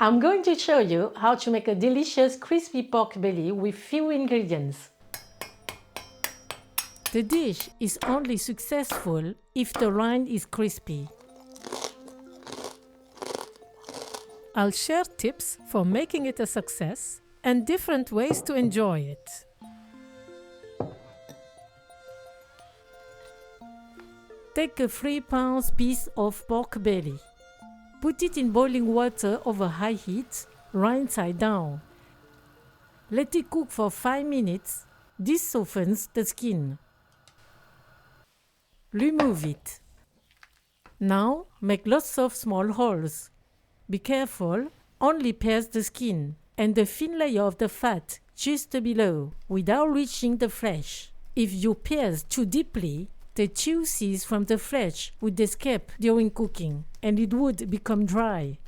I'm going to show you how to make a delicious crispy pork belly with few ingredients. The dish is only successful if the rind is crispy. I'll share tips for making it a success and different ways to enjoy it. Take a 3-pound piece of pork belly. Put it in boiling water over high heat, rind side down. Let it cook for 5 minutes. This softens the skin. Remove it. Now make lots of small holes. Be careful, only pierce the skin and the thin layer of the fat just below without reaching the flesh. If you pierce too deeply, the juices from the flesh would escape during cooking and it would become dry.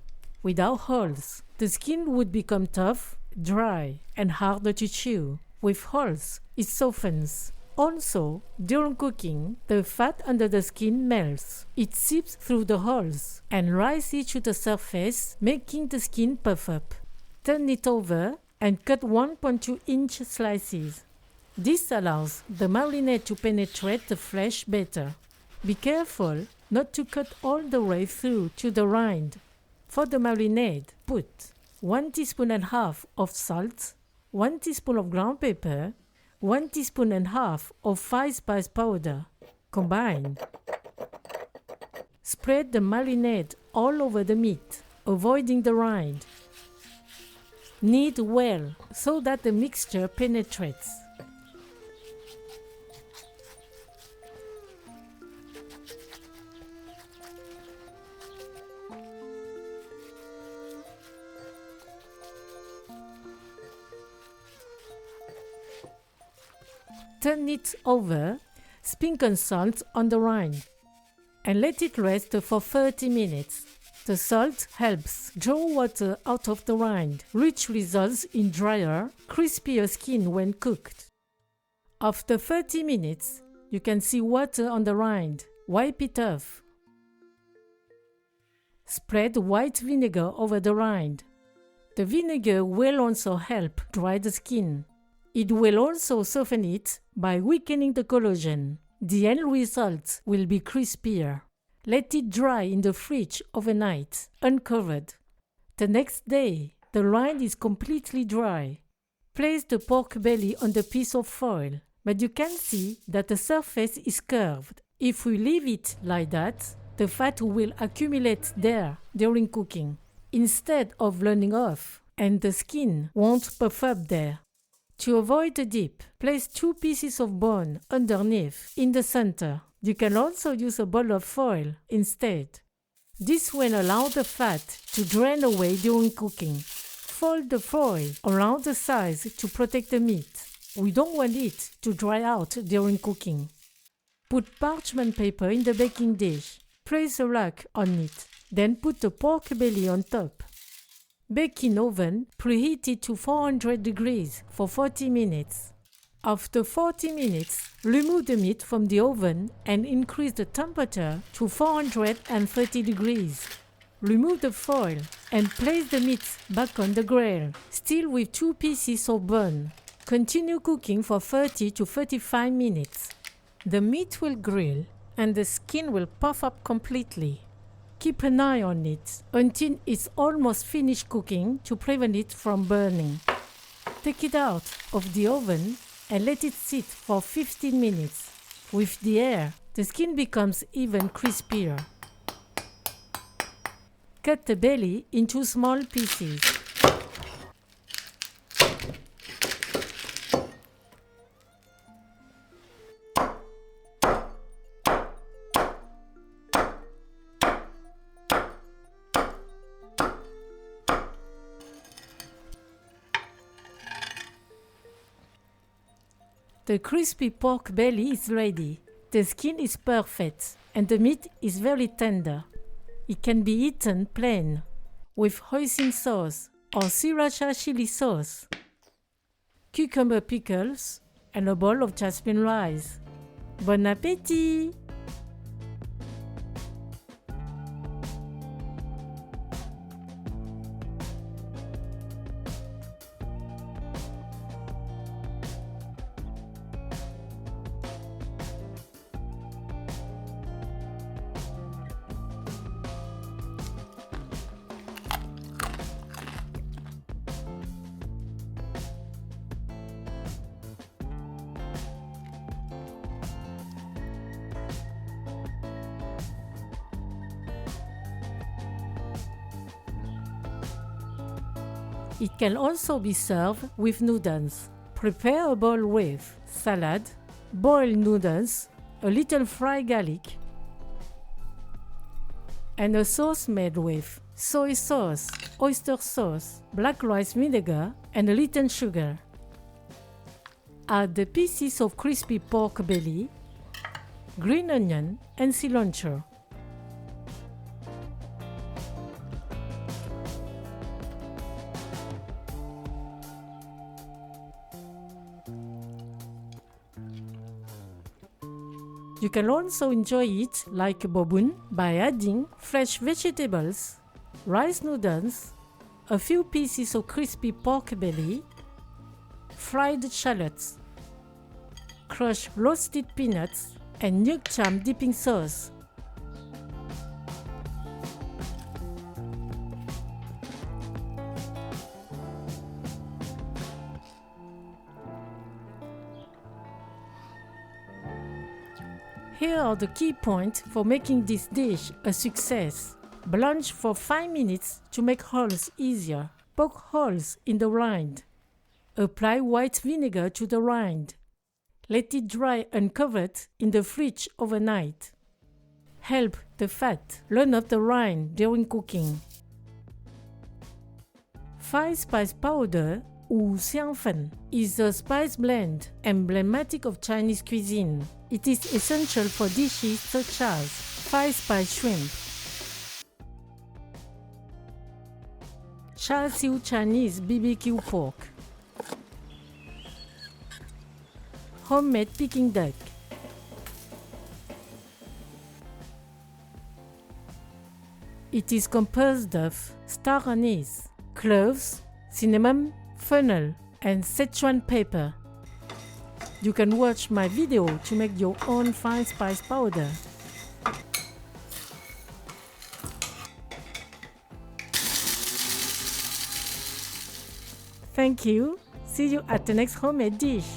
Without holes, the skin would become tough, dry, and harder to chew. With holes, it softens. Also, during cooking, the fat under the skin melts. It seeps through the holes and rises to the surface, making the skin puff up. Turn it over and cut 1.2-inch slices. This allows the marinade to penetrate the flesh better. Be careful not to cut all the way through to the rind. For the marinade, put 1.5 teaspoons of salt, 1 teaspoon of ground pepper, 1.5 teaspoons of fine spice powder. Combine. Spread the marinade all over the meat, avoiding the rind. Knead well so that the mixture penetrates. Turn it over, sprinkle salt on the rind, and let it rest for 30 minutes. The salt helps draw water out of the rind, which results in drier, crispier skin when cooked. After 30 minutes, you can see water on the rind. Wipe it off. Spread white vinegar over the rind. The vinegar will also help dry the skin. It will also soften it by weakening the collagen. The end result will be crispier. Let it dry in the fridge overnight, uncovered. The next day, the rind is completely dry. Place the pork belly on the piece of foil, but you can see that the surface is curved. If we leave it like that, the fat will accumulate there during cooking, instead of running off, and the skin won't puff up there. To avoid the dip, place 2 pieces of bone underneath in the center. You can also use a ball of foil instead. This will allow the fat to drain away during cooking. Fold the foil around the sides to protect the meat. We don't want it to dry out during cooking. Put parchment paper in the baking dish. Place a rack on it. Then put the pork belly on top. Bake in oven, preheated to 400 degrees for 40 minutes. After 40 minutes, remove the meat from the oven and increase the temperature to 430 degrees. Remove the foil and place the meat back on the grill, still with 2 pieces of bone. Continue cooking for 30 to 35 minutes. The meat will grill and the skin will puff up completely. Keep an eye on it until it's almost finished cooking to prevent it from burning. Take it out of the oven and let it sit for 15 minutes. With the air, the skin becomes even crispier. Cut the belly into small pieces. The crispy pork belly is ready. The skin is perfect and the meat is very tender. It can be eaten plain, with hoisin sauce or sriracha chili sauce, cucumber pickles, and a bowl of jasmine rice. Bon appétit! It can also be served with noodles. Prepare a bowl with salad, boiled noodles, a little fried garlic, and a sauce made with soy sauce, oyster sauce, black rice vinegar, and a little sugar. Add the pieces of crispy pork belly, green onion, and cilantro. You can also enjoy it like a boboon by adding fresh vegetables, rice noodles, a few pieces of crispy pork belly, fried shallots, crushed roasted peanuts, and nuke jam dipping sauce. Here are the key points for making this dish a success. Blanch for 5 minutes to make holes easier. Poke holes in the rind. Apply white vinegar to the rind. Let it dry uncovered in the fridge overnight. Help the fat run off the rind during cooking. 5 spice powder ou xiangfen is a spice blend emblematic of Chinese cuisine. It is essential for dishes such as 5-spice shrimp, char siu Chinese BBQ pork, homemade Peking duck, it is composed of star anise, cloves, cinnamon, fennel, and Sichuan pepper. You can watch my video to make your own 5-spice powder. Thank you. See you at the next homemade dish.